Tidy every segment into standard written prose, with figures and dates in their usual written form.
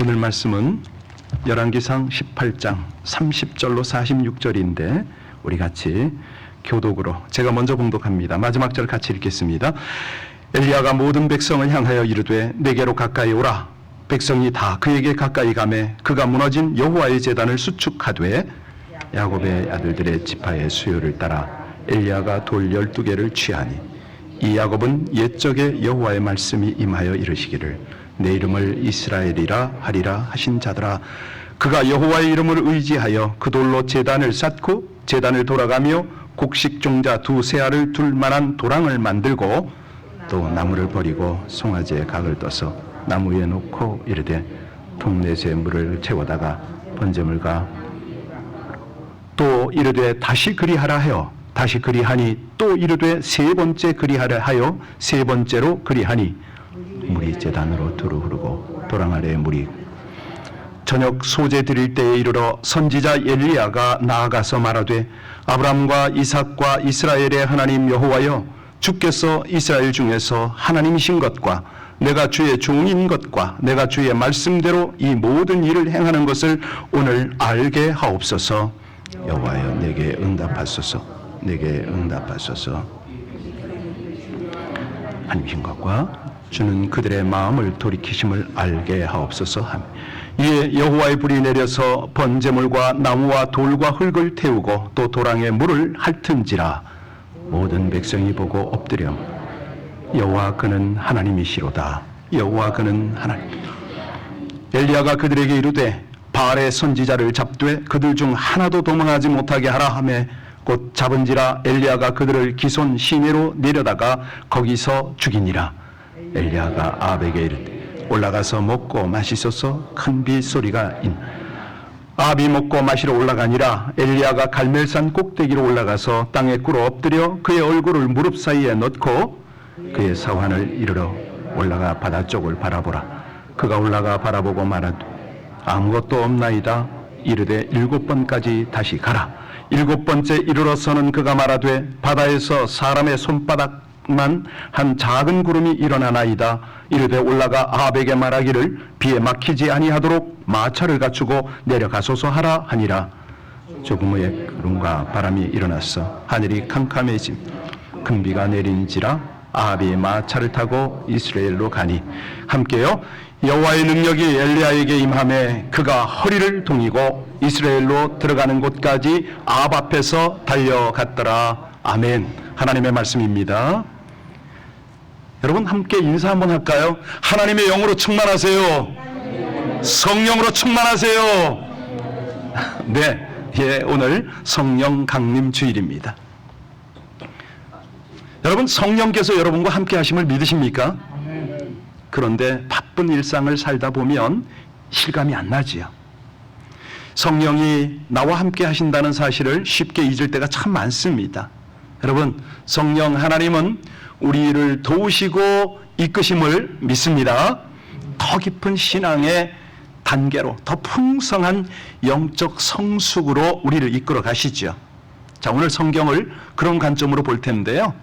오늘 말씀은 열왕기상 18장 30절로 46절인데 우리 같이 교독으로 제가 먼저 봉독합니다. 마지막 절 같이 읽겠습니다. 엘리야가 모든 백성을 향하여 이르되 내게로 가까이 오라. 백성이 다 그에게 가까이 가매 그가 무너진 여호와의 제단을 수축하되 야곱의 아들들의 지파의 수요를 따라 엘리야가 돌 12개를 취하니 이 야곱은 옛적에 여호와의 말씀이 임하여 이르시기를 내 이름을 이스라엘이라 하리라 하신 자들아, 그가 여호와의 이름을 의지하여 그 돌로 제단을 쌓고 제단을 돌아가며 곡식 종자 두세 알을 둘 만한 도랑을 만들고 또 나무를 버리고 송아지의 각을 떠서 나무 위에 놓고 이르되 동넷에 물을 채워다가 번제물과 또 이르되 다시 그리하라 하여 다시 그리하니 또 이르되 세 번째 그리하라 하여 세 번째로 그리하니 물이 제단으로 두루 흐르고 도랑 아래에 물이 저녁 소제 드릴 때에 이르러 선지자 엘리야가 나아가서 말하되 아브람과 이삭과 이스라엘의 하나님 여호와여, 주께서 이스라엘 중에서 하나님이신 것과 내가 주의 종인 것과 내가 주의 말씀대로 이 모든 일을 행하는 것을 오늘 알게 하옵소서. 여호와여, 내게 응답하소서. 내게 응답하소서. 하나님이신 것과 주는 그들의 마음을 돌이키심을 알게 하옵소서 하며 이에 여호와의 불이 내려서 번제물과 나무와 돌과 흙을 태우고 또 도랑에 물을 핥은지라 모든 백성이 보고 엎드려 여호와 그는 하나님이시로다. 여호와 그는 하나님. 엘리야가 그들에게 이르되 바알의 선지자를 잡되 그들 중 하나도 도망하지 못하게 하라 하매 곧 잡은지라 엘리야가 그들을 기손 시내로 내려다가 거기서 죽이니라. 엘리야가 아합에게 이르되 올라가서 먹고 마시소서. 큰 빗소리가 아합이 먹고 마시러 올라가니라. 엘리야가 갈멜산 꼭대기로 올라가서 땅에 꿇어 엎드려 그의 얼굴을 무릎 사이에 넣고 그의 사환을 이르러 올라가 바다 쪽을 바라보라. 그가 올라가 바라보고 말하되 아무것도 없나이다. 이르되 7번까지 다시 가라. 7번째 이르러서는 그가 말하되 바다에서 사람의 손바닥만 한 작은 구름이 일어나나이다. 이르되 올라가 아합에게 말하기를 비에 막히지 아니하도록 마차를 갖추고 내려가소서 하라 하니라. 조금 후에 구름과 바람이 일어났어 하늘이 캄캄해짐 큰 비가 내린지라 아합이 마차를 타고 이스라엘로 가니 함께요 여호와의 능력이 엘리야에게 임하매 그가 허리를 동이고 이스라엘로 들어가는 곳까지 아합 앞에서 달려갔더라. 아멘. 하나님의 말씀입니다. 여러분 함께 인사 한번 할까요? 하나님의 영으로 충만하세요. 성령으로 충만하세요. 네, 예, 오늘 성령 강림 주일입니다. 여러분 성령께서 여러분과 함께 하심을 믿으십니까? 그런데 바쁜 일상을 살다 보면 실감이 안 나지요. 성령이 나와 함께 하신다는 사실을 쉽게 잊을 때가 참 많습니다. 여러분, 성령 하나님은 우리를 도우시고 이끄심을 믿습니다. 더 깊은 신앙의 단계로 더 풍성한 영적 성숙으로 우리를 이끌어 가시죠. 자, 오늘 성경을 그런 관점으로 볼 텐데요.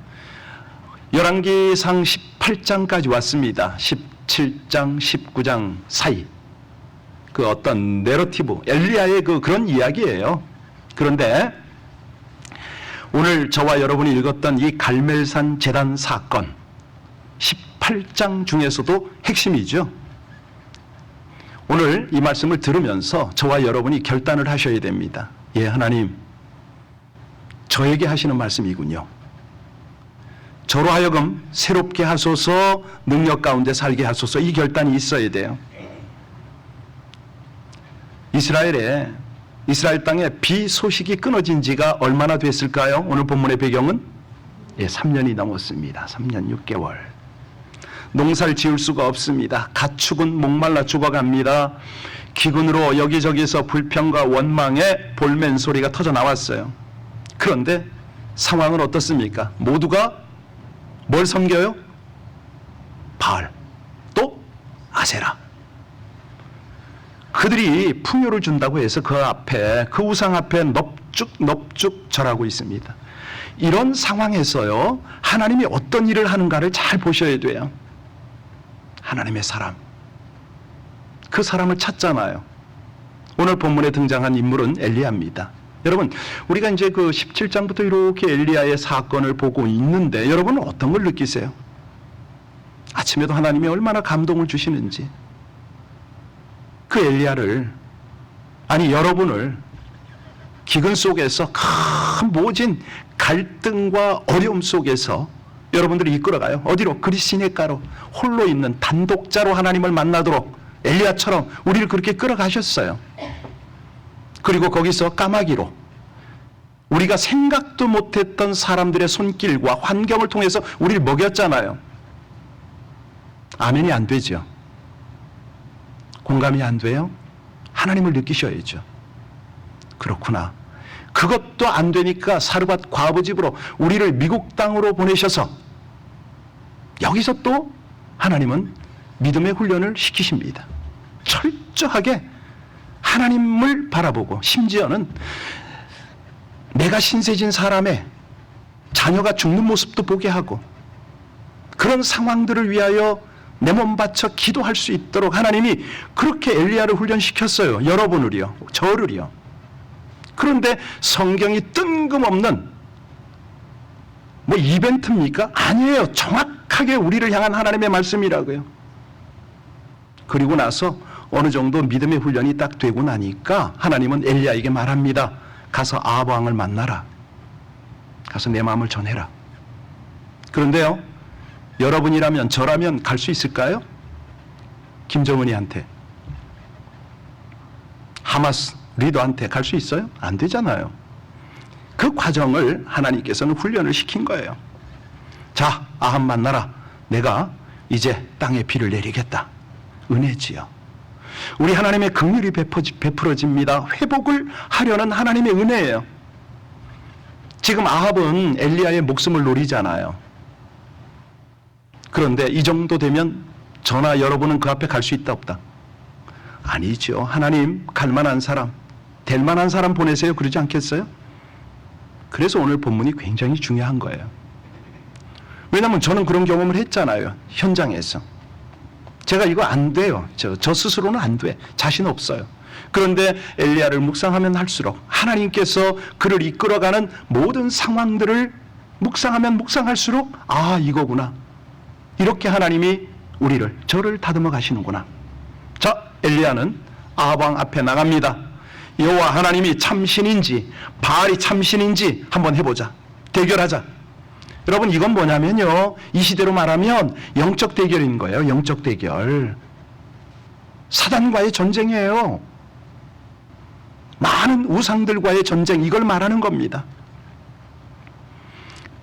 열왕기상 18장까지 왔습니다. 17장, 19장 사이 그 어떤 내러티브, 엘리야의 그런 이야기예요. 그런데 오늘 저와 여러분이 읽었던 이 갈멜산 제단 사건 18장 중에서도 핵심이죠. 오늘 이 말씀을 들으면서 저와 여러분이 결단을 하셔야 됩니다. 예, 하나님, 저에게 하시는 말씀이군요. 저로 하여금 새롭게 하소서, 능력 가운데 살게 하소서, 이 결단이 있어야 돼요. 이스라엘 땅에 비 소식이 끊어진 지가 얼마나 됐을까요? 오늘 본문의 배경은 3년이 넘었습니다. 3년 6개월. 농사를 지을 수가 없습니다. 가축은 목말라 죽어갑니다. 기근으로 여기저기서 불평과 원망의 볼멘 소리가 터져 나왔어요. 그런데 상황은 어떻습니까? 모두가 뭘 섬겨요? 바알, 또 아세라. 그들이 풍요를 준다고 해서 그 앞에, 그 우상 앞에 넙죽 절하고 있습니다. 이런 상황에서요, 하나님이 어떤 일을 하는가를 잘 보셔야 돼요. 하나님의 사람, 그 사람을 찾잖아요. 오늘 본문에 등장한 인물은 엘리야입니다. 여러분, 우리가 이제 그 17장부터 이렇게 엘리야의 사건을 보고 있는데 여러분은 어떤 걸 느끼세요? 아침에도 하나님이 얼마나 감동을 주시는지, 그 엘리야를, 아니 여러분을 기근 속에서 큰 모진 갈등과 어려움 속에서 여러분들이 이끌어가요. 어디로? 그리스네가로, 홀로 있는 단독자로 하나님을 만나도록 엘리야처럼 우리를 그렇게 끌어가셨어요. 그리고 거기서 까마귀로 우리가 생각도 못했던 사람들의 손길과 환경을 통해서 우리를 먹였잖아요. 아멘이 안 되죠. 공감이 안 돼요? 하나님을 느끼셔야죠. 그렇구나. 그것도 안 되니까 사르밧 과부 집으로 우리를 미국 땅으로 보내셔서 여기서 또 하나님은 믿음의 훈련을 시키십니다. 철저하게 하나님을 바라보고, 심지어는 내가 신세진 사람의 자녀가 죽는 모습도 보게 하고, 그런 상황들을 위하여 내 몸 바쳐 기도할 수 있도록 하나님이 그렇게 엘리야를 훈련시켰어요. 여러분을요, 저를요. 그런데 성경이 뜬금없는 뭐 이벤트입니까? 아니에요. 정확하게 우리를 향한 하나님의 말씀이라고요. 그리고 나서 어느 정도 믿음의 훈련이 딱 되고 나니까 하나님은 엘리야에게 말합니다. 가서 아합 왕을 만나라. 가서 내 마음을 전해라. 그런데요, 여러분이라면, 저라면 갈 수 있을까요? 김정은이한테, 하마스 리더한테 갈 수 있어요? 안 되잖아요. 그 과정을 하나님께서는 훈련을 시킨 거예요. 자, 아합 만나라. 내가 이제 땅에 비를 내리겠다. 은혜지요. 우리 하나님의 긍휼이 베풀어집니다. 회복을 하려는 하나님의 은혜예요. 지금 아합은 엘리야의 목숨을 노리잖아요. 그런데 이 정도 되면 저나 여러분은 그 앞에 갈 수 있다 없다? 아니죠. 하나님 갈 만한 사람, 될 만한 사람 보내세요. 그러지 않겠어요? 그래서 오늘 본문이 굉장히 중요한 거예요. 왜냐하면 저는 그런 경험을 했잖아요. 현장에서. 제가 이거 안 돼요. 저 스스로는 안 돼. 자신 없어요. 그런데 엘리야를 묵상하면 할수록 하나님께서 그를 이끌어가는 모든 상황들을 묵상하면 묵상할수록, 아, 이거구나. 이렇게 하나님이 우리를, 저를 다듬어 가시는구나. 자, 엘리야는 아합 왕 앞에 나갑니다. 여호와 하나님이 참신인지 바알이 참신인지 한번 해보자. 대결하자. 여러분, 이건 뭐냐면요, 이 시대로 말하면 영적 대결인 거예요. 영적 대결. 사단과의 전쟁이에요. 많은 우상들과의 전쟁, 이걸 말하는 겁니다.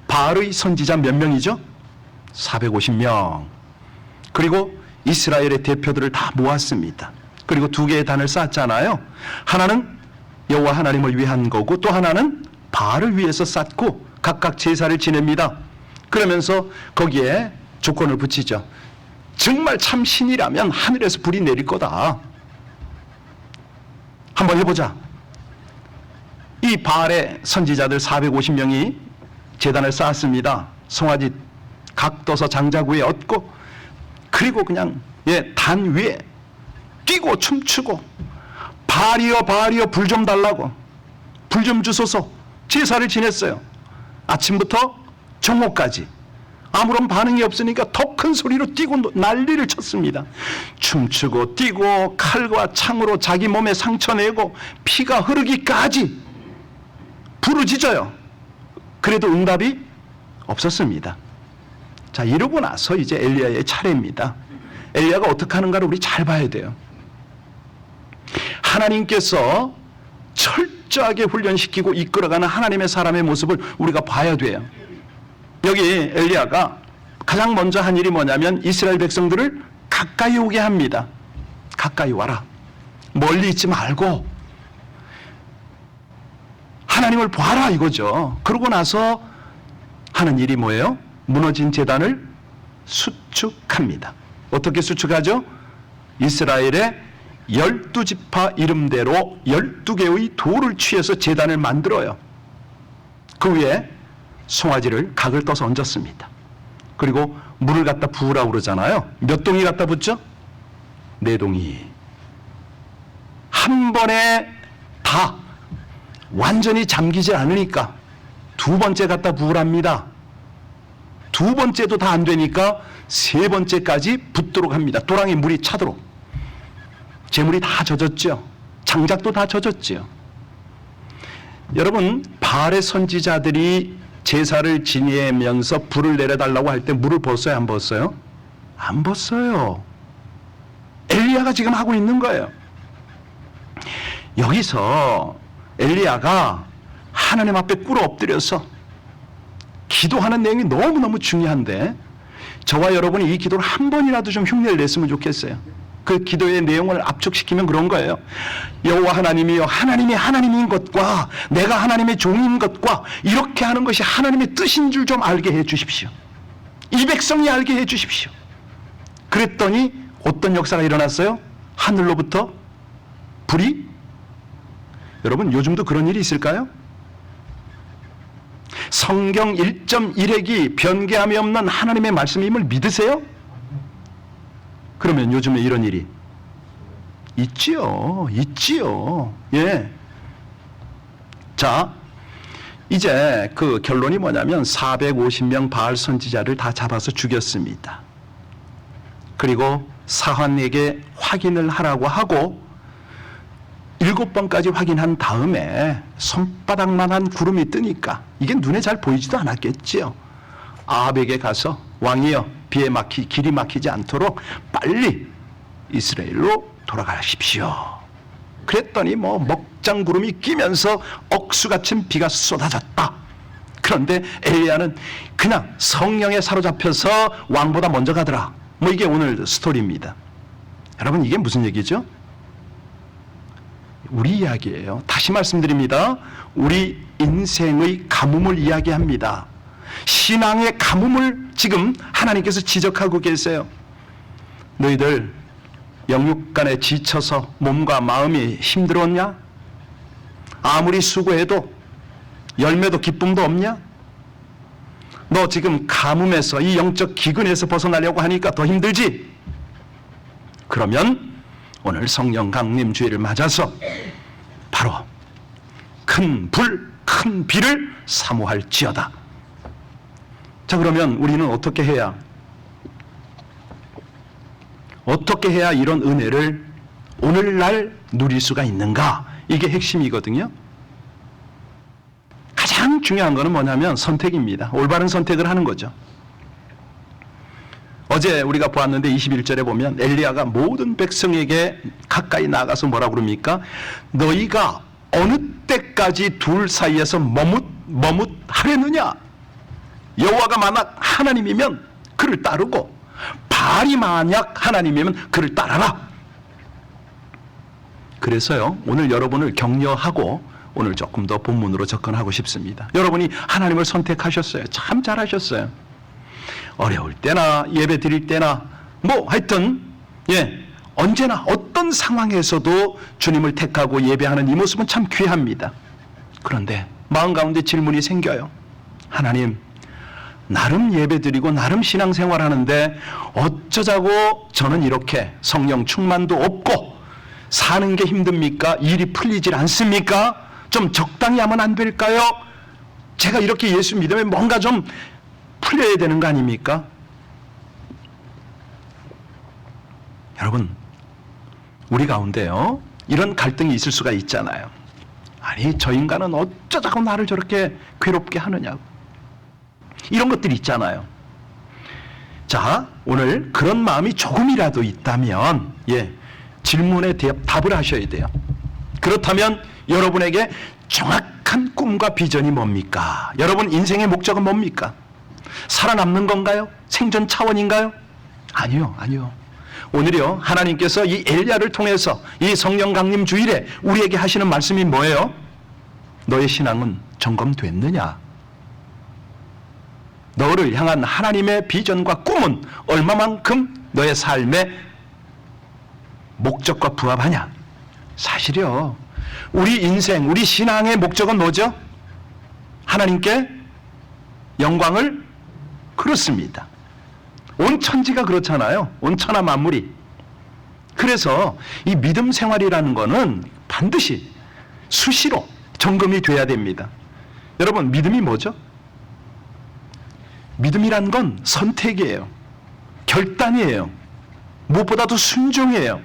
바알의 선지자 몇 명이죠? 450명. 그리고 이스라엘의 대표들을 다 모았습니다. 그리고 두 개의 단을 쌓았잖아요. 하나는 여호와 하나님을 위한 거고, 또 하나는 바알을 위해서 쌓고 각각 제사를 지냅니다. 그러면서 거기에 조건을 붙이죠. 정말 참 신이라면 하늘에서 불이 내릴 거다. 한번 해보자. 이 바알의 선지자들 450명이 제단을 쌓았습니다. 송아지 각 떠서 장자구에 얹고, 그리고 그냥 단 위에 뛰고 춤추고, 바알이여 바알이여 불 좀 달라고, 불 좀 주소서, 제사를 지냈어요. 아침부터 정오까지. 아무런 반응이 없으니까 더 큰 소리로 뛰고 난리를 쳤습니다. 춤추고 뛰고 칼과 창으로 자기 몸에 상처 내고 피가 흐르기까지 부르짖어요. 그래도 응답이 없었습니다. 자, 이러고 나서 이제 엘리야의 차례입니다. 엘리야가 어떻게 하는가를 우리 잘 봐야 돼요. 하나님께서 철저하게 훈련시키고 이끌어가는 하나님의 사람의 모습을 우리가 봐야 돼요. 여기 엘리야가 가장 먼저 한 일이 뭐냐면 이스라엘 백성들을 가까이 오게 합니다. 가까이 와라. 멀리 있지 말고 하나님을 봐라, 이거죠. 그러고 나서 하는 일이 뭐예요? 무너진 제단을 수축합니다. 어떻게 수축하죠? 이스라엘의 12지파 이름대로 12개의 돌을 취해서 제단을 만들어요. 그 위에 송아지를 각을 떠서 얹었습니다. 그리고 물을 갖다 부으라고 그러잖아요. 몇 동이 갖다 붓죠? 4동이. 한 번에 다 완전히 잠기지 않으니까 두 번째 갖다 부으랍니다. 두 번째도 다 안 되니까 세 번째까지 붓도록 합니다. 도랑에 물이 차도록. 재물이 다 젖었죠. 장작도 다 젖었죠. 여러분, 바알의 선지자들이 제사를 지내면서 불을 내려달라고 할 때 물을 벗어요, 안 벗어요? 안 벗어요. 엘리야가 지금 하고 있는 거예요. 여기서 엘리야가 하나님 앞에 꿇어 엎드려서 기도하는 내용이 너무너무 중요한데 저와 여러분이 이 기도를 한 번이라도 좀 흉내를 냈으면 좋겠어요. 그 기도의 내용을 압축시키면 그런 거예요. 여호와 하나님이여, 하나님이 하나님인 것과 내가 하나님의 종인 것과 이렇게 하는 것이 하나님의 뜻인 줄 좀 알게 해 주십시오. 이 백성이 알게 해 주십시오. 그랬더니 어떤 역사가 일어났어요? 하늘로부터 불이? 여러분, 요즘도 그런 일이 있을까요? 성경 1.1핵이 변개함이 없는 하나님의 말씀임을 믿으세요? 그러면 요즘에 이런 일이 있지요. 예. 자, 이제 그 결론이 뭐냐면 450명 바알 선지자를 다 잡아서 죽였습니다. 그리고 사환에게 확인을 하라고 하고 7번까지 확인한 다음에 손바닥만한 구름이 뜨니까 이게 눈에 잘 보이지도 않았겠지요. 아합에게 가서 왕이여, 길이 막히지 않도록 빨리 이스라엘로 돌아가십시오. 그랬더니 먹장 구름이 끼면서 억수같은 비가 쏟아졌다. 그런데 엘리야는 그냥 성령에 사로잡혀서 왕보다 먼저 가더라. 이게 오늘 스토리입니다. 여러분, 이게 무슨 얘기죠? 우리 이야기예요. 다시 말씀드립니다. 우리 인생의 가뭄을 이야기합니다. 신앙의 가뭄을 지금 하나님께서 지적하고 계세요. 너희들 영육간에 지쳐서 몸과 마음이 힘들었냐? 아무리 수고해도 열매도 기쁨도 없냐? 너 지금 가뭄에서, 이 영적 기근에서 벗어나려고 하니까 더 힘들지? 그러면 오늘 성령 강림 주일을 맞아서 바로 큰 불, 큰 비를 사모할지어다. 자, 그러면 우리는 어떻게 해야 이런 은혜를 오늘날 누릴 수가 있는가? 이게 핵심이거든요. 가장 중요한 것은 뭐냐면 선택입니다. 올바른 선택을 하는 거죠. 어제 우리가 보았는데 21절에 보면 엘리야가 모든 백성에게 가까이 나가서 뭐라고 그럽니까? 너희가 어느 때까지 둘 사이에서 머뭇하려느냐? 여호와가 만약 하나님이면 그를 따르고 바알이 만약 하나님이면 그를 따라라. 그래서요, 오늘 여러분을 격려하고 오늘 조금 더 본문으로 접근하고 싶습니다. 여러분이 하나님을 선택하셨어요. 참 잘하셨어요. 어려울 때나 예배 드릴 때나 하여튼 언제나 어떤 상황에서도 주님을 택하고 예배하는 이 모습은 참 귀합니다. 그런데 마음 가운데 질문이 생겨요. 하나님, 나름 예배 드리고 나름 신앙생활 하는데 어쩌자고 저는 이렇게 성령 충만도 없고 사는 게 힘듭니까? 일이 풀리질 않습니까? 좀 적당히 하면 안 될까요? 제가 이렇게 예수 믿으면 뭔가 좀 풀려야 되는 거 아닙니까? 여러분, 우리 가운데요, 이런 갈등이 있을 수가 있잖아요. 아니, 저 인간은 어쩌자고 나를 저렇게 괴롭게 하느냐고. 이런 것들이 있잖아요. 자, 오늘 그런 마음이 조금이라도 있다면 질문에 답을 하셔야 돼요. 그렇다면 여러분에게 정확한 꿈과 비전이 뭡니까? 여러분 인생의 목적은 뭡니까? 살아남는 건가요? 생존 차원인가요? 아니요. 오늘요, 하나님께서 이 엘리야를 통해서 이 성령 강림 주일에 우리에게 하시는 말씀이 뭐예요? 너의 신앙은 점검됐느냐? 너를 향한 하나님의 비전과 꿈은 얼마만큼 너의 삶의 목적과 부합하냐? 사실이요, 우리 인생, 우리 신앙의 목적은 뭐죠? 하나님께 영광을, 그렇습니다. 온 천지가 그렇잖아요. 온 천하 만물이. 그래서 이 믿음 생활이라는 거는 반드시 수시로 점검이 돼야 됩니다. 여러분, 믿음이 뭐죠? 믿음이란 건 선택이에요. 결단이에요. 무엇보다도 순종이에요.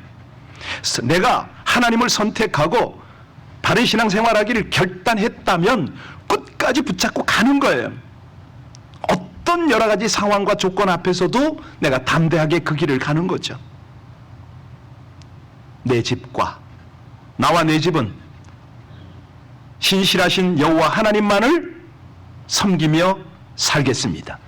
내가 하나님을 선택하고 바른 신앙생활하기를 결단했다면 끝까지 붙잡고 가는 거예요. 어떤 여러 가지 상황과 조건 앞에서도 내가 담대하게 그 길을 가는 거죠. 내 집과 나와 내 집은 신실하신 여호와 하나님만을 섬기며 살겠습니다.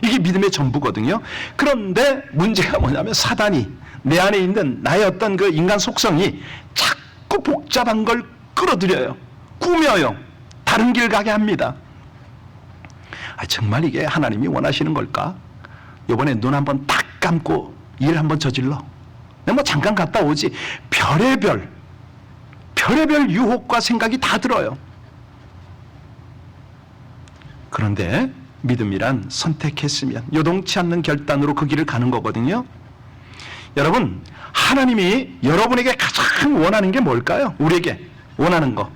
이게 믿음의 전부거든요. 그런데 문제가 뭐냐면 사단이 내 안에 있는 나의 어떤 그 인간 속성이 자꾸 복잡한 걸 끌어들여요. 꾸며요. 다른 길 가게 합니다. 정말 이게 하나님이 원하시는 걸까? 이번에 눈 한번 딱 감고 일 한번 저질러. 내가 뭐 잠깐 갔다 오지. 별의별 유혹과 생각이 다 들어요. 그런데 믿음이란 선택했으면 요동치 않는 결단으로 그 길을 가는 거거든요. 여러분, 하나님이 여러분에게 가장 원하는 게 뭘까요? 우리에게 원하는 거.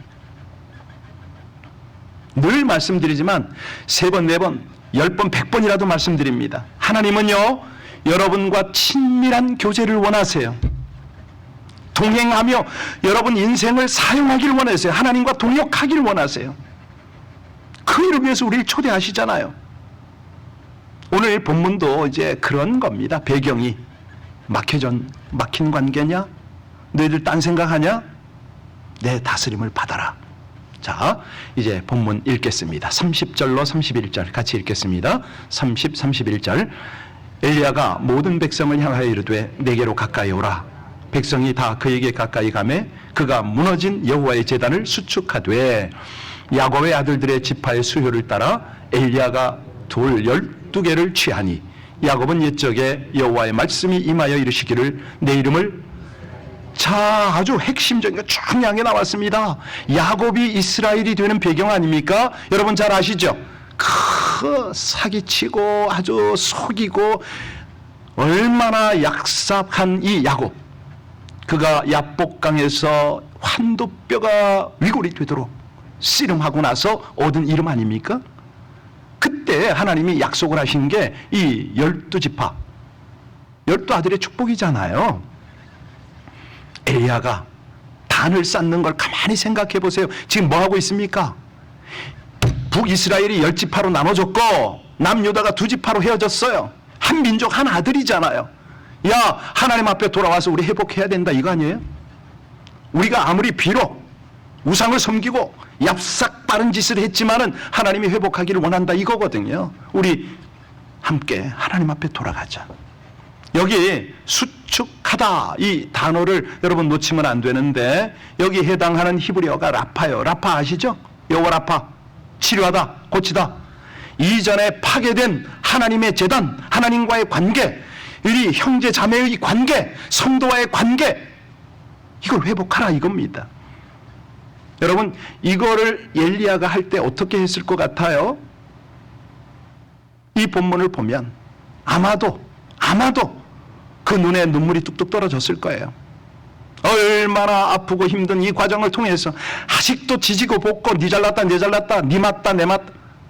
늘 말씀드리지만 3번, 4번, 10번, 100번이라도 말씀드립니다. 하나님은요, 여러분과 친밀한 교제를 원하세요. 동행하며 여러분 인생을 사용하길 원하세요. 하나님과 동역하길 원하세요. 그 일을 위해서 우리를 초대하시잖아요. 오늘 본문도 이제 그런 겁니다. 배경이 막힌 관계냐? 너희들 딴 생각하냐? 내 다스림을 받아라. 자, 이제 본문 읽겠습니다. 30절로 31절 같이 읽겠습니다. 30, 31절. 엘리야가 모든 백성을 향하여 이르되 내게로 가까이 오라. 백성이 다 그에게 가까이 가매 그가 무너진 여호와의 제단을 수축하되 야곱의 아들들의 지파의 수효를 따라 엘리야가 돌 12개를 취하니 야곱은 옛적에 여호와의 말씀이 임하여 이르시기를 내 이름을 자, 아주 핵심적인 중요한 게 나왔습니다. 야곱이 이스라엘이 되는 배경 아닙니까? 여러분 잘 아시죠? 사기치고 아주 속이고 얼마나 약삭한 이 야곱, 그가 야복강에서 환도뼈가 위골이 되도록 씨름하고 나서 얻은 이름 아닙니까? 그때 하나님이 약속을 하신 게 이 12지파 12아들의 축복이잖아요. 엘리야가 단을 쌓는 걸 가만히 생각해 보세요. 지금 뭐 하고 있습니까? 북이스라엘이 10지파로 나눠졌고 남유다가 2지파로 헤어졌어요. 한 민족 한 아들이잖아요. 야, 하나님 앞에 돌아와서 우리 회복해야 된다 이거 아니에요? 우리가 아무리 비록 우상을 섬기고 얍삭 빠른 짓을 했지만은 하나님이 회복하기를 원한다 이거거든요. 우리 함께 하나님 앞에 돌아가자. 여기 수축하다 이 단어를 여러분 놓치면 안 되는데 여기 해당하는 히브리어가 라파예요. 라파 아시죠? 여호와 라파, 치료하다, 고치다. 이전에 파괴된 하나님의 제단, 하나님과의 관계, 우리 형제 자매의 관계, 성도와의 관계, 이걸 회복하라 이겁니다. 여러분, 이거를 엘리야가 할 때 어떻게 했을 것 같아요? 이 본문을 보면 아마도 그 눈에 눈물이 뚝뚝 떨어졌을 거예요. 얼마나 아프고 힘든 이 과정을 통해서 아직도 지지고 볶고 니 잘났다 내 잘났다 니 맞다 내 맞다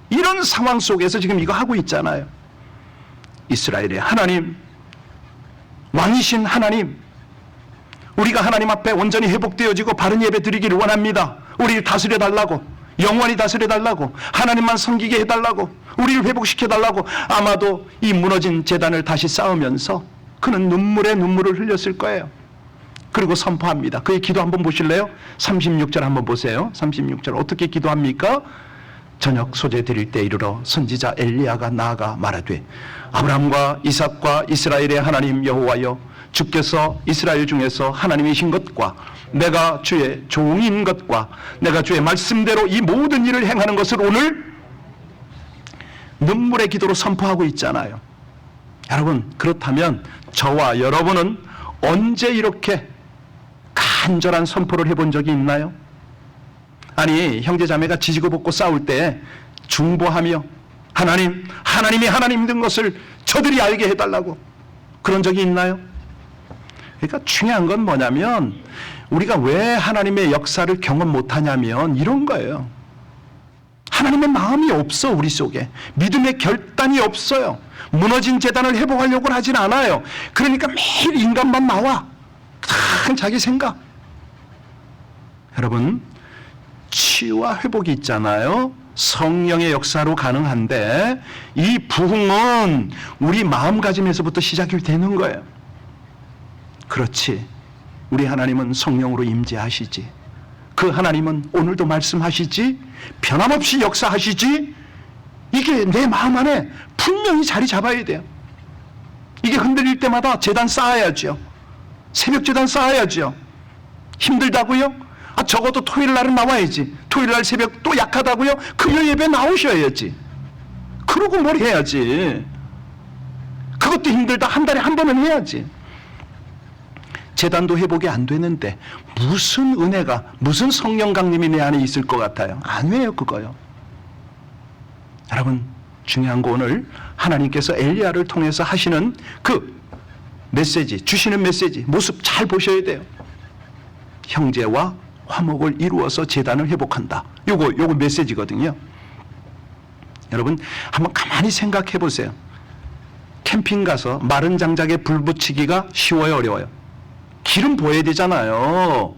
이런 상황 속에서 지금 이거 하고 있잖아요. 이스라엘의 하나님, 왕이신 하나님, 우리가 하나님 앞에 온전히 회복되어지고 바른 예배 드리기를 원합니다. 우리를 다스려 달라고, 영원히 다스려 달라고, 하나님만 섬기게 해달라고, 우리를 회복시켜 달라고. 아마도 이 무너진 제단을 다시 쌓으면서 그는 눈물에 눈물을 흘렸을 거예요. 그리고 선포합니다. 그의 기도 한번 보실래요? 36절 한번 보세요. 36절 어떻게 기도합니까? 저녁 소재 드릴 때 이르러 선지자 엘리야가 나아가 말하되 아브라함과 이삭과 이스라엘의 하나님 여호와여, 주께서 이스라엘 중에서 하나님이신 것과 내가 주의 종인 것과 내가 주의 말씀대로 이 모든 일을 행하는 것을 오늘 눈물의 기도로 선포하고 있잖아요. 여러분, 그렇다면 저와 여러분은 언제 이렇게 간절한 선포를 해본 적이 있나요? 아니, 형제자매가 지지고 볶고 싸울 때 중보하며 하나님이 하나님 된 것을 저들이 알게 해달라고 그런 적이 있나요? 그러니까 중요한 건 뭐냐면 우리가 왜 하나님의 역사를 경험 못하냐면 이런 거예요. 하나님의 마음이 없어. 우리 속에 믿음의 결단이 없어요. 무너진 제단을 회복하려고 하진 않아요. 그러니까 매일 인간만 나와. 다 자기 생각. 여러분, 치유와 회복이 있잖아요. 성령의 역사로 가능한데 이 부흥은 우리 마음가짐에서부터 시작이 되는 거예요. 그렇지. 우리 하나님은 성령으로 임재하시지. 그 하나님은 오늘도 말씀하시지. 변함없이 역사하시지. 이게 내 마음 안에 분명히 자리 잡아야 돼요. 이게 흔들릴 때마다 제단 쌓아야죠. 새벽 제단 쌓아야죠. 힘들다고요? 적어도 토요일 날은 나와야지. 토요일 날 새벽 또 약하다고요? 금요 예배 나오셔야지. 그러고 뭘 해야지. 그것도 힘들다. 한 달에 한 번은 해야지. 제단도 회복이 안 되는데 무슨 은혜가, 무슨 성령 강림이 내 안에 있을 것 같아요? 안 해요, 그거요. 여러분, 중요한 거 오늘 하나님께서 엘리야를 통해서 하시는 그 메시지, 주시는 메시지, 모습 잘 보셔야 돼요. 형제와 화목을 이루어서 제단을 회복한다. 요거 메시지거든요. 여러분, 한번 가만히 생각해 보세요. 캠핑 가서 마른 장작에 불 붙이기가 쉬워요, 어려워요? 기름 부어야 되잖아요.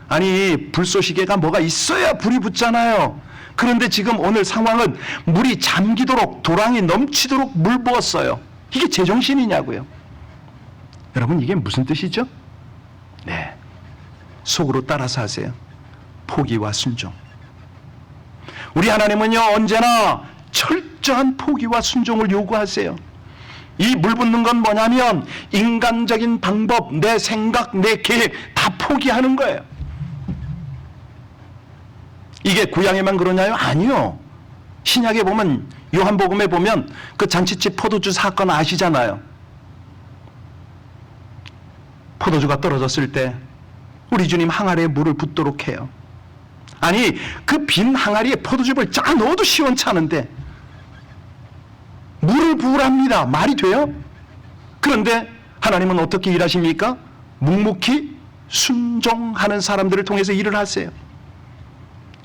아니, 불쏘시개가 뭐가 있어야 불이 붙잖아요. 그런데 지금 오늘 상황은 물이 잠기도록, 도랑이 넘치도록 물 부었어요. 이게 제정신이냐고요. 여러분, 이게 무슨 뜻이죠? 네, 속으로 따라서 하세요. 포기와 순종. 우리 하나님은요, 언제나 철저한 포기와 순종을 요구하세요. 이 물 붓는 건 뭐냐면 인간적인 방법, 내 생각, 내 계획 다 포기하는 거예요. 이게 구약에만 그러냐요? 아니요. 신약에 보면, 요한복음에 보면 그 잔치집 포도주 사건 아시잖아요. 포도주가 떨어졌을 때 우리 주님 항아리에 물을 붓도록 해요. 아니, 그 빈 항아리에 포도주를 짜 넣어도 시원찮은데 물을 부으랍니다. 말이 돼요? 그런데 하나님은 어떻게 일하십니까? 묵묵히 순종하는 사람들을 통해서 일을 하세요.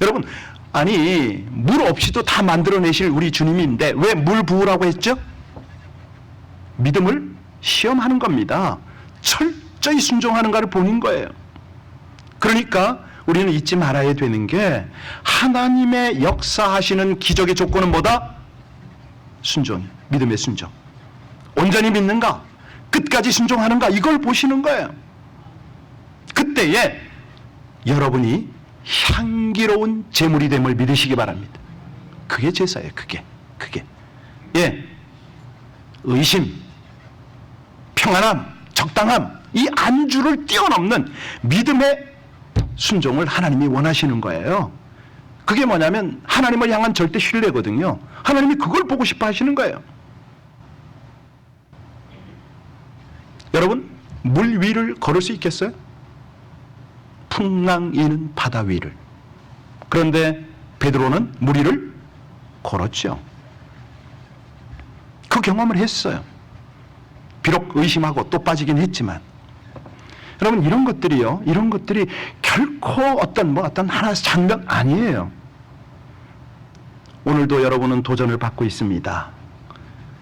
여러분, 아니, 물 없이도 다 만들어내실 우리 주님인데 왜 물 부으라고 했죠? 믿음을 시험하는 겁니다. 철저히 순종하는가를 보는 거예요. 그러니까 우리는 잊지 말아야 되는 게 하나님의 역사하시는 기적의 조건은 뭐다? 순종이에요. 믿음의 순종. 온전히 믿는가? 끝까지 순종하는가? 이걸 보시는 거예요. 그때에 여러분이 향기로운 제물이 됨을 믿으시기 바랍니다. 그게 제사예요. 그게. 예, 의심, 평안함, 적당함, 이 안주를 뛰어넘는 믿음의 순종을 하나님이 원하시는 거예요. 그게 뭐냐면 하나님을 향한 절대 신뢰거든요. 하나님이 그걸 보고 싶어 하시는 거예요. 여러분, 물 위를 걸을 수 있겠어요? 풍랑이는 바다 위를. 그런데 베드로는 물 위를 걸었죠. 그 경험을 했어요. 비록 의심하고 또 빠지긴 했지만. 여러분, 이런 것들이 결코 어떤 하나의 장면 아니에요. 오늘도 여러분은 도전을 받고 있습니다.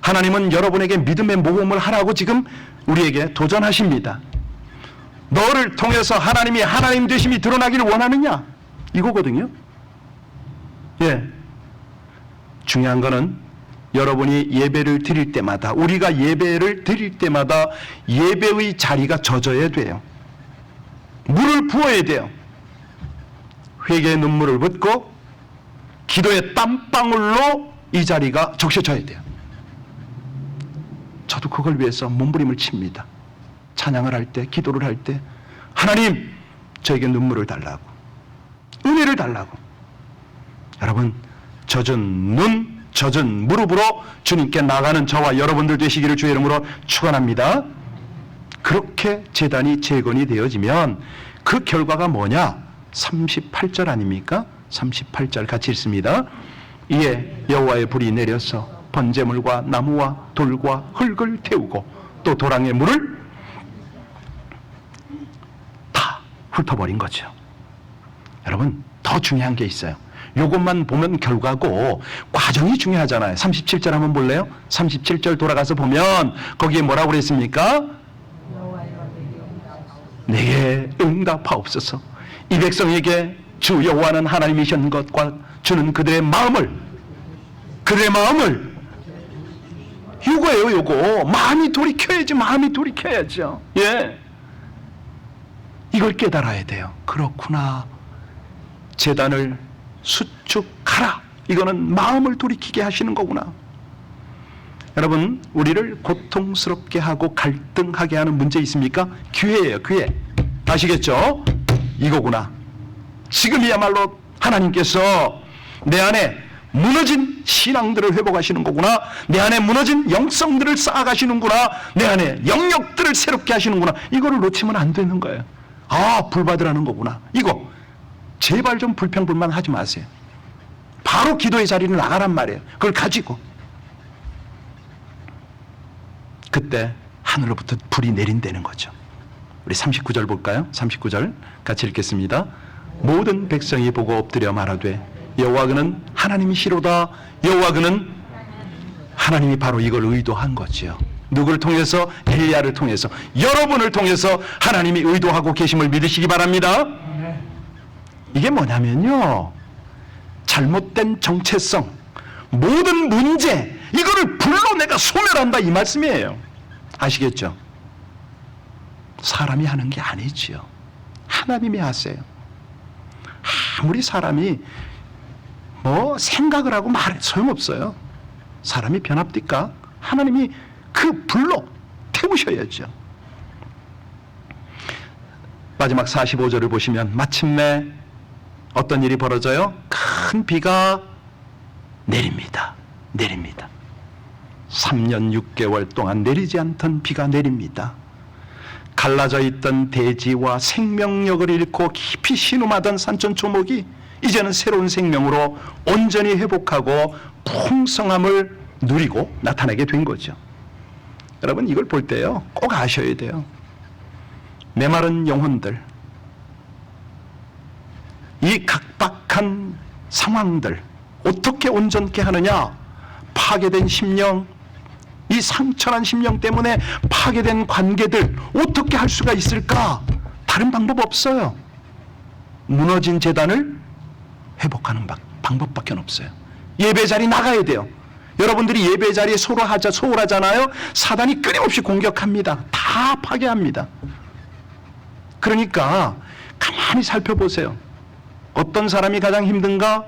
하나님은 여러분에게 믿음의 모험을 하라고 지금 우리에게 도전하십니다. 너를 통해서 하나님이 하나님 되심이 드러나기를 원하느냐? 이거거든요. 예. 중요한 거는 여러분이 예배를 드릴 때마다, 우리가 예배를 드릴 때마다 예배의 자리가 젖어야 돼요. 물을 부어야 돼요. 회개의 눈물을 붓고 기도의 땀방울로 이 자리가 적셔져야 돼요. 저도 그걸 위해서 몸부림을 칩니다. 찬양을 할 때, 기도를 할 때, 하나님, 저에게 눈물을 달라고, 은혜를 달라고. 여러분, 젖은 눈, 젖은 무릎으로 주님께 나가는 저와 여러분들 되시기를 주의 이름으로 축원합니다. 그렇게 제단이 재건이 되어지면 그 결과가 뭐냐? 38절 아닙니까? 38절 같이 읽습니다. 이에 여호와의 불이 내려서 번제물과 나무와 돌과 흙을 태우고 또 도랑의 물을 훑어버린 거죠. 여러분, 더 중요한 게 있어요. 요것만 보면 결과고 과정이 중요하잖아요. 37절 한번 볼래요? 37절 돌아가서 보면 거기에 뭐라고 그랬습니까? 내게 응답하옵소서. 이 백성에게 주 여호와는 하나님이신 것과 주는 그들의 마음을 요거예요. 요거 마음이 돌이켜야죠. 예, 이걸 깨달아야 돼요. 그렇구나, 제단을 수축하라, 이거는 마음을 돌이키게 하시는 거구나. 여러분, 우리를 고통스럽게 하고 갈등하게 하는 문제 있습니까? 기회예요, 기회. 아시겠죠? 이거구나. 지금이야말로 하나님께서 내 안에 무너진 신앙들을 회복하시는 거구나. 내 안에 무너진 영성들을 쌓아가시는구나. 내 안에 영역들을 새롭게 하시는구나. 이거를 놓치면 안 되는 거예요. 아, 불받으라는 거구나. 이거 제발 좀 불평불만 하지 마세요. 바로 기도의 자리를 나가란 말이에요. 그걸 가지고 그때 하늘로부터 불이 내린다는 거죠. 우리 39절 볼까요? 39절 같이 읽겠습니다. 모든 백성이 보고 엎드려 말하되 여호와 그는 하나님이시로다. 여호와 그는 하나님이 바로 이걸 의도한 거지요. 누구를 통해서? 엘리야를 통해서, 여러분을 통해서 하나님이 의도하고 계심을 믿으시기 바랍니다. 이게 뭐냐면요, 잘못된 정체성, 모든 문제, 이거를 불로 내가 소멸한다, 이 말씀이에요. 아시겠죠? 사람이 하는 게 아니지요. 하나님이 하세요. 아무리 사람이 뭐 생각을 하고 말해 소용없어요. 사람이 변합니까? 하나님이 그 불로 태우셔야죠. 마지막 45절을 보시면 마침내 어떤 일이 벌어져요? 큰 비가 내립니다. 3년 6개월 동안 내리지 않던 비가 내립니다. 갈라져 있던 대지와 생명력을 잃고 깊이 신음하던 산천초목이 이제는 새로운 생명으로 온전히 회복하고 풍성함을 누리고 나타나게 된 거죠. 여러분, 이걸 볼 때요, 꼭 아셔야 돼요. 메마른 영혼들, 이 각박한 상황들 어떻게 온전케 하느냐? 파괴된 심령, 이 상처난 심령 때문에 파괴된 관계들 어떻게 할 수가 있을까? 다른 방법 없어요. 무너진 재단을 회복하는 방법밖에 없어요. 예배 자리 나가야 돼요. 여러분들이 예배 자리에 소홀하잖아요. 사단이 끊임없이 공격합니다. 다 파괴합니다. 그러니까 가만히 살펴보세요. 어떤 사람이 가장 힘든가?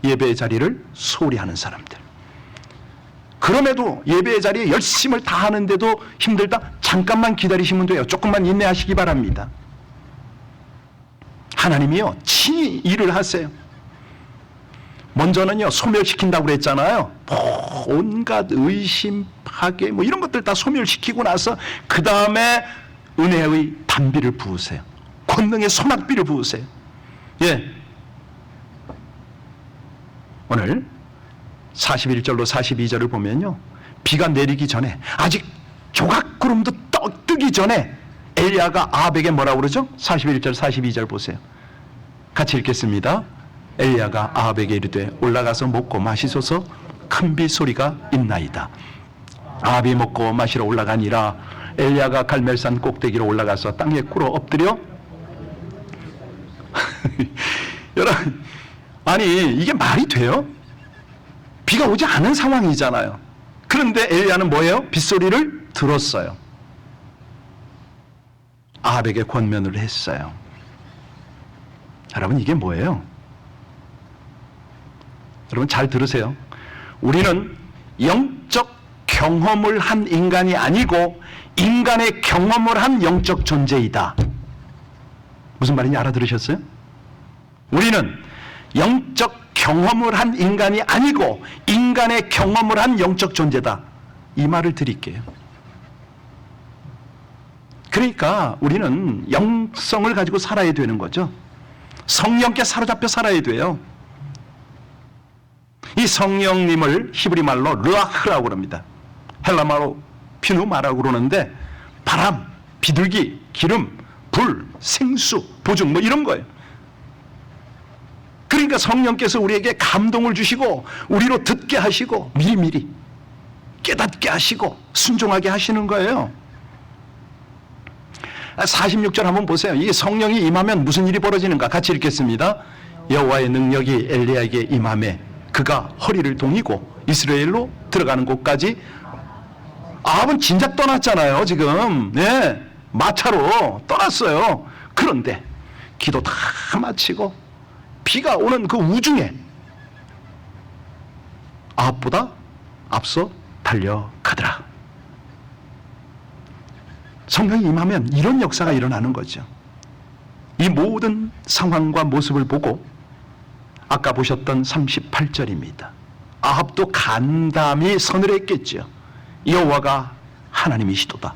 예배 자리를 소홀히 하는 사람들. 그럼에도 예배 자리에 열심을 다하는데도 힘들다? 잠깐만 기다리시면 돼요. 조금만 인내하시기 바랍니다. 하나님이요, 친히 일을 하세요. 먼저는요, 소멸시킨다고 그랬잖아요. 온갖 의심, 파괴, 뭐 이런 것들 다 소멸시키고 나서 그 다음에 은혜의 단비를 부으세요. 권능의 소낙비를 부으세요. 예. 오늘 41절로 42절을 보면요, 비가 내리기 전에, 아직 조각구름도 뜨기 전에 엘리야가 아합에게 뭐라고 그러죠? 41절 42절 보세요. 같이 읽겠습니다. 엘리야가 아합에게 이르되 올라가서 먹고 마시소서. 큰 비 소리가 있나이다. 아합이 먹고 마시러 올라가니라. 엘리야가 갈멜산 꼭대기로 올라가서 땅에 꿇어 엎드려 여러분, 아니 이게 말이 돼요? 비가 오지 않은 상황이잖아요. 그런데 엘리야는 뭐예요? 빗소리를 들었어요. 아합에게 권면을 했어요. 여러분, 이게 뭐예요? 여러분 잘 들으세요. 우리는 영적 경험을 한 인간이 아니고 인간의 경험을 한 영적 존재이다. 무슨 말인지 알아들으셨어요? 우리는 영적 경험을 한 인간이 아니고 인간의 경험을 한 영적 존재다. 이 말을 드릴게요. 그러니까 우리는 영성을 가지고 살아야 되는 거죠. 성령께 사로잡혀 살아야 돼요. 이 성령님을 히브리 말로 르아흐라고 그럽니다. 헬라말로 피누마라고 그러는데 바람, 비둘기, 기름, 불, 생수, 보증 뭐 이런 거예요. 그러니까 성령께서 우리에게 감동을 주시고 우리로 듣게 하시고 미리미리 깨닫게 하시고 순종하게 하시는 거예요. 46절 한번 보세요. 이게 성령이 임하면 무슨 일이 벌어지는가 같이 읽겠습니다. 여호와의 능력이 엘리야에게 임하매 그가 허리를 동이고 이스라엘로 들어가는 곳까지. 아합은 진작 떠났잖아요. 지금 마차로 떠났어요. 그런데 기도 다 마치고 비가 오는 그 우중에 아합보다 앞서 달려가더라. 성령이 임하면 이런 역사가 일어나는 거죠. 이 모든 상황과 모습을 보고 아까 보셨던 38절입니다. 아합도 간담이 선을 했겠죠. 여호와가 하나님이시도다.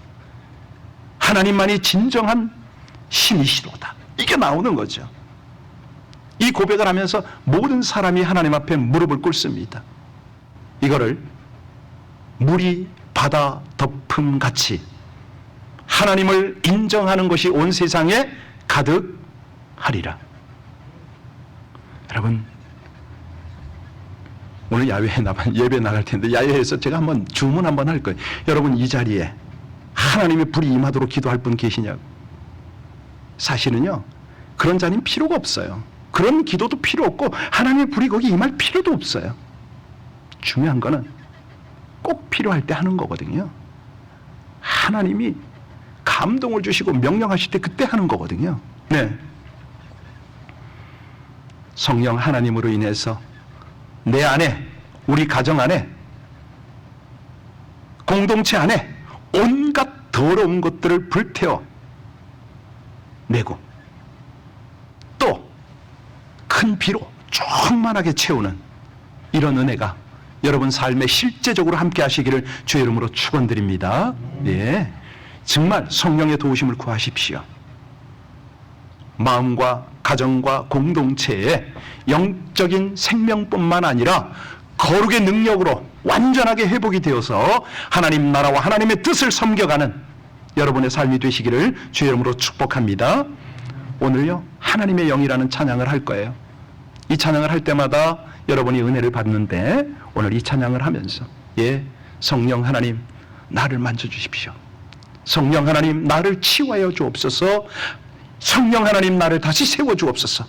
하나님만이 진정한 신이시도다. 이게 나오는 거죠. 이 고백을 하면서 모든 사람이 하나님 앞에 무릎을 꿇습니다. 이거를 물이 바다 덮음같이 하나님을 인정하는 것이 온 세상에 가득하리라. 여러분, 오늘 야외에 예배 나갈 텐데 야외에서 제가 한번 주문 한번 할 거예요. 여러분, 이 자리에 하나님의 불이 임하도록 기도할 분 계시냐고. 사실은요, 그런 자는 필요가 없어요. 그런 기도도 필요 없고 하나님의 불이 거기 임할 필요도 없어요. 중요한 거는 꼭 필요할 때 하는 거거든요. 하나님이 감동을 주시고 명령하실 때 그때 하는 거거든요. 성령 하나님으로 인해서 내 안에, 우리 가정 안에, 공동체 안에 온갖 더러운 것들을 불태워 내고 또 큰 비로 충만하게 채우는 이런 은혜가 여러분 삶에 실제적으로 함께 하시기를 주의 이름으로 축원드립니다. 정말 성령의 도우심을 구하십시오. 마음과 가정과 공동체의 영적인 생명뿐만 아니라 거룩의 능력으로 완전하게 회복이 되어서 하나님 나라와 하나님의 뜻을 섬겨가는 여러분의 삶이 되시기를 주의 이름으로 축복합니다. 오늘요, 하나님의 영이라는 찬양을 할 거예요. 이 찬양을 할 때마다 여러분이 은혜를 받는데 오늘 이 찬양을 하면서 성령 하나님 나를 만져주십시오. 성령 하나님 나를 치유하여 주옵소서. 성령 하나님 나를 다시 세워 주옵소서.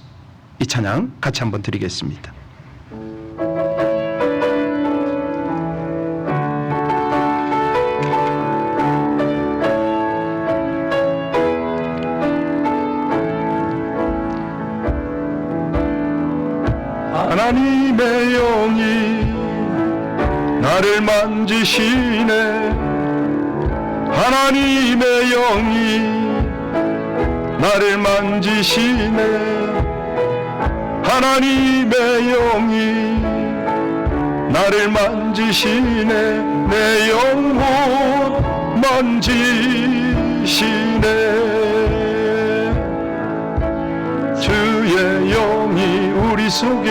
이 찬양 같이 한번 드리겠습니다. 하나님의 영이 나를 만지시네. 하나님의 영이 나를 만지시네. 하나님의 영이 나를 만지시네. 내 영혼 만지시네. 주의 영이 우리 속에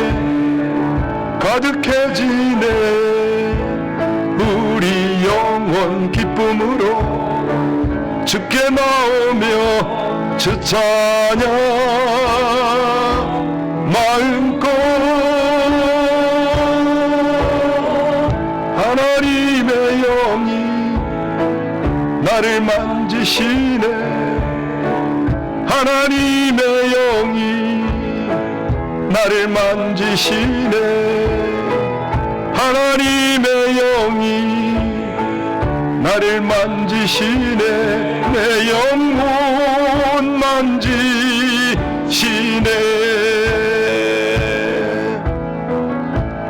가득해지네. 우리 영혼 기쁨으로 주께 나오며 주 찬양 마음껏. 하나님의 영이 나를 만지시네. 하나님의 영이 나를 만지시네. 하나님의 영이 나를 만지시네. 내 영혼 만지시네.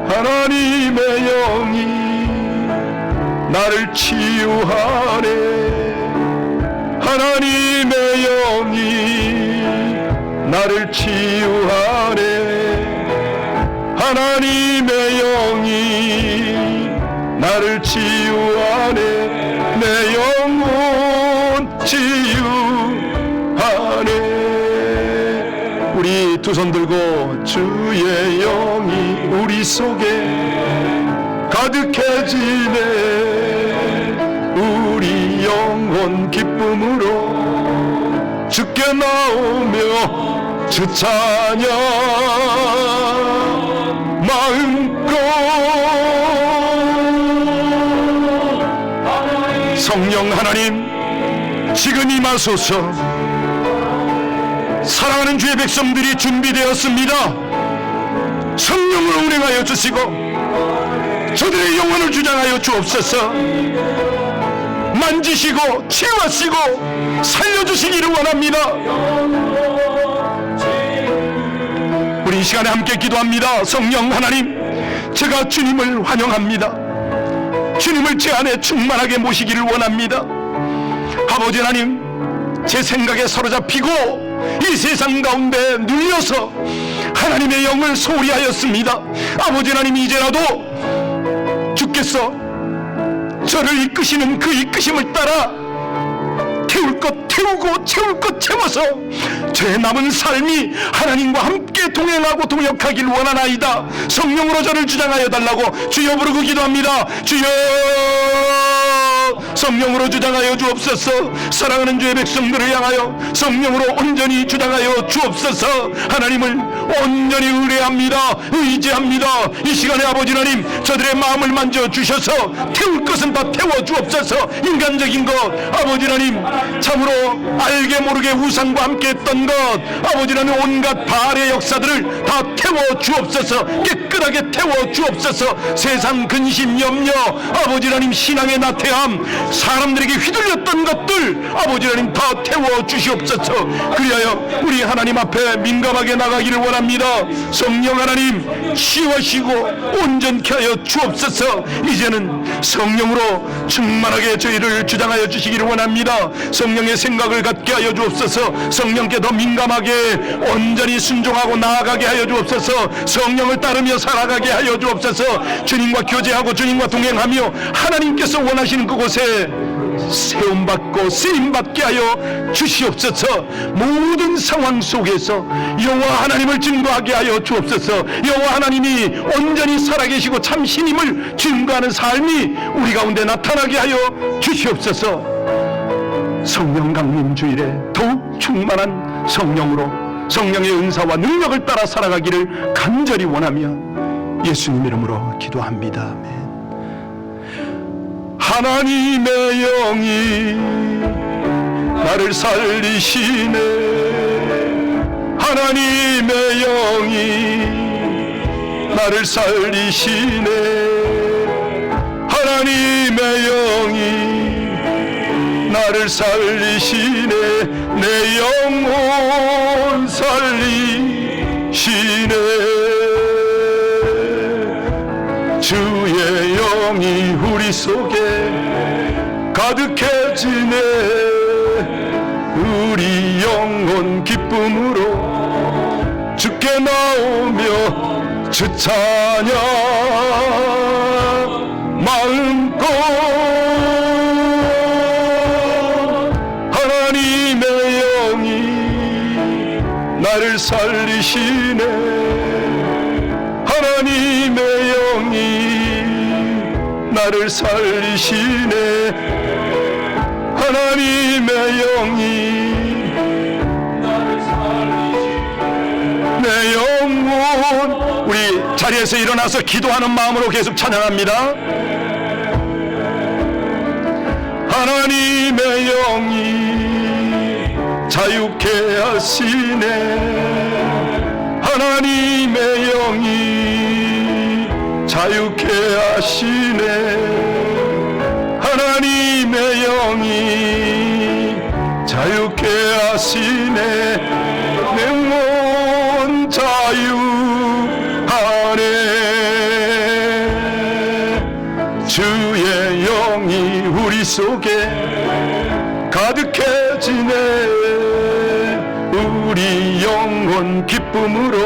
하나님의 영이 나를 치유하네. 하나님의 영이 나를 치유하네. 하나님의 영이 나를 치유하네. 내 영혼 치유하네. 우리 두 손 들고 주의 영이 우리 속에 가득해지네. 우리 영혼 기쁨으로 주께 나오며 주 찬양 마음껏. 성령 하나님 지금 임하소서. 사랑하는 주의 백성들이 준비되었습니다. 성령으로 운행하여 주시고 저들의 영혼을 주장하여 주옵소서. 만지시고 치유하시고 살려주시기를 원합니다. 우리 이 시간에 함께 기도합니다. 성령 하나님, 제가 주님을 환영합니다. 주님을 제 안에 충만하게 모시기를 원합니다. 아버지 하나님, 제 생각에 사로잡히고 이 세상 가운데 눌려서 하나님의 영을 소홀히 하였습니다. 아버지 하나님, 이제라도 주께서 저를 이끄시는 그 이끄심을 따라 태울 것 태우고 채울 것 채워서 저의 남은 삶이 하나님과 함께 동행하고 동역하길 원하나이다. 성령으로 저를 주장하여 달라고 주여 부르고 기도합니다. 주여, 성령으로 주장하여 주옵소서. 사랑하는 주의 백성들을 향하여 성령으로 온전히 주장하여 주옵소서. 하나님을 온전히 의뢰합니다. 의지합니다. 이 시간에 아버지 하나님, 저들의 마음을 만져주셔서 태울 것은 다 태워주옵소서. 인간적인 것 아버지 하나님, 참으로 알게 모르게 우상과 함께 했던 것 아버지 하나님, 온갖 바알의 역사들을 다 태워주옵소서. 깨끗하게 태워주옵소서. 세상 근심 염려 아버지 하나님, 신앙의 나태함, 사람들에게 휘둘렸던 것들 아버지 하나님 다 태워주시옵소서. 그리하여 우리 하나님 앞에 민감하게 나가기를 원합니다. 성령 하나님, 치유하시고 온전케 하여 주옵소서. 이제는 성령으로 충만하게 저희를 주장하여 주시기를 원합니다. 성령의 생각을 갖게 하여 주옵소서. 성령께 더 민감하게 온전히 순종하고 나아가게 하여 주옵소서. 성령을 따르며 살아가게 하여 주옵소서. 주님과 교제하고 주님과 동행하며 하나님께서 원하시는 그곳에 세움받고 쓰임받게 하여 주시옵소서. 모든 상황 속에서 여호와 하나님을 증거하게 하여 주옵소서. 여호와 하나님이 온전히 살아계시고 참 신임을 증거하는 삶이 우리 가운데 나타나게 하여 주시옵소서. 성령 강림 주일에 더욱 충만한 성령으로 성령의 은사와 능력을 따라 살아가기를 간절히 원하며 예수님 이름으로 기도합니다. 아멘. 하나님의 영이 나를 살리시네. 하나님의 영이 나를 살리시네. 하나님의 영이 나를 살리시네. 내 영혼 살리시네. 주의 영이 우리 속에 가득해지네. 우리 영혼 기쁨으로 주께 나오며 주 찬양 마음껏. 하나님의 영이 나를 살리시네. 하나님의 영이 나를 살리시네. 하나님의 영이 나를 살리시네. 내 영혼. 우리 자리에서 일어나서 기도하는 마음으로 계속 찬양합니다. 하나님의 영이 자유케 하시네. 하나님의 영이 자유케 하시네. 하나님의 영이 자유케 하시네. 내 영혼 자유하네. 주의 영이 우리 속에 가득해지네. 우리 영혼 기쁨으로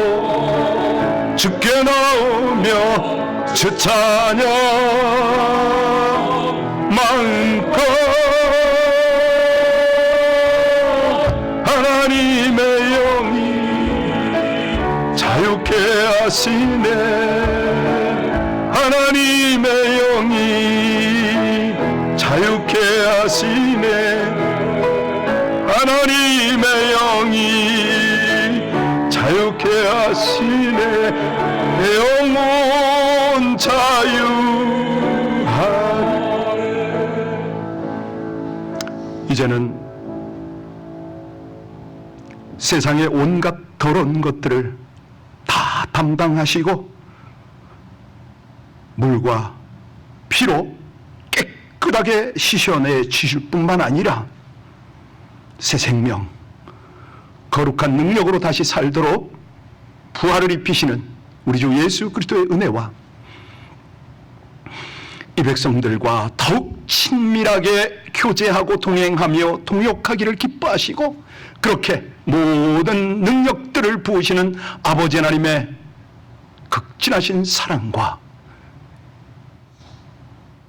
주께 나오며 주 찬양 마음껏. 하나님의 영이 자유케 하시네. 하나님의 영이 자유케 하시네. 하나님의 영이 하시네 영혼 자유하리. 이제는 세상의 온갖 더러운 것들을 다 담당하시고 물과 피로 깨끗하게 씻어내 주실 뿐만 아니라 새 생명, 거룩한 능력으로 다시 살도록 부활을 입히시는 우리 주 예수 그리스도의 은혜와 이 백성들과 더욱 친밀하게 교제하고 동행하며 동역하기를 기뻐하시고 그렇게 모든 능력들을 부으시는 아버지 하나님의 극진하신 사랑과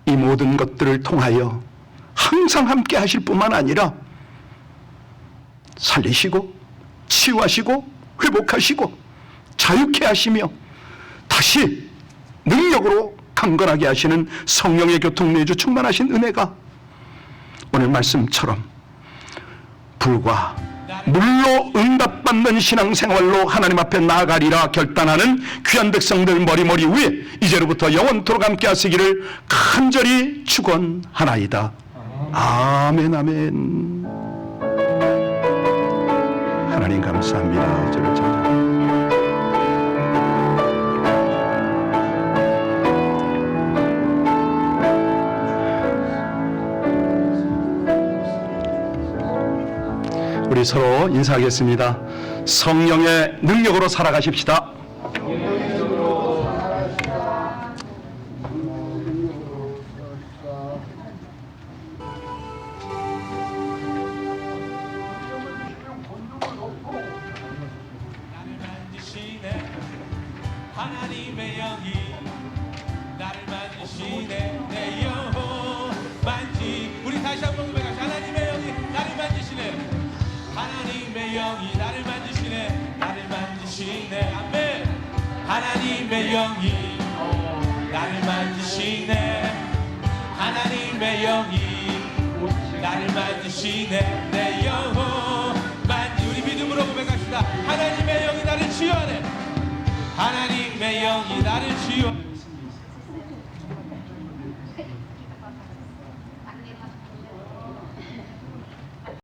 이 모든 것들을 통하여 항상 함께 하실 뿐만 아니라 살리시고 치유하시고 회복하시고 자유케 하시며 다시 능력으로 강건하게 하시는 성령의 교통 내주 충만하신 은혜가 오늘 말씀처럼 불과 물로 응답받는 신앙생활로 하나님 앞에 나아가리라 결단하는 귀한 백성들 머리머리 위에 이제로부터 영원토록 함께 하시기를 간절히 축원하나이다. 아멘 아멘. 하나님 감사합니다. 저를 찬양합니다. 우리 서로 인사하겠습니다. 성령의 능력으로 살아가십시다. 하나님의 영이 나를 만지시네. 내 영혼 만지. 우리 다시 한번 고백하자. 하나님의 영이 나를 만지시네. 하나님의 영이 나를 만지시네. 나를 만지시네. 아멘. 하나님의 영이 나를 만지시네. 하나님의 영이 나를 만지시네. 내 영혼